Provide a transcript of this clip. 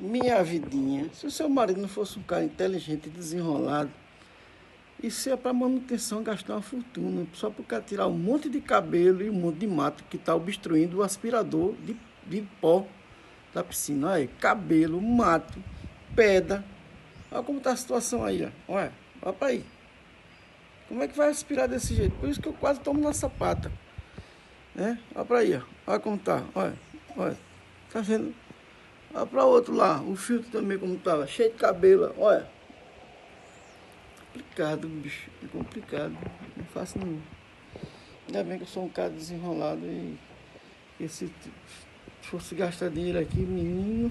Minha vidinha, se o seu marido não fosse um cara inteligente e desenrolado, isso é para manutenção gastar uma fortuna, só por cara tirar um monte de cabelo e um monte de mato que está obstruindo o aspirador de pó da piscina. Olha aí, cabelo, mato, pedra. Olha como está a situação aí, ó. Olha para aí. Como é que vai aspirar desse jeito? Por isso que eu quase tomo na sapata. Né? Olha para aí, ó. Olha como tá. Olha. Tá vendo? Olha para outro lá. O filtro também como tava. Cheio de cabelo. Olha. Complicado, bicho. É complicado. Não é fácil não. Ainda bem que eu sou um cara desenrolado e se fosse gastar dinheiro aqui, menino.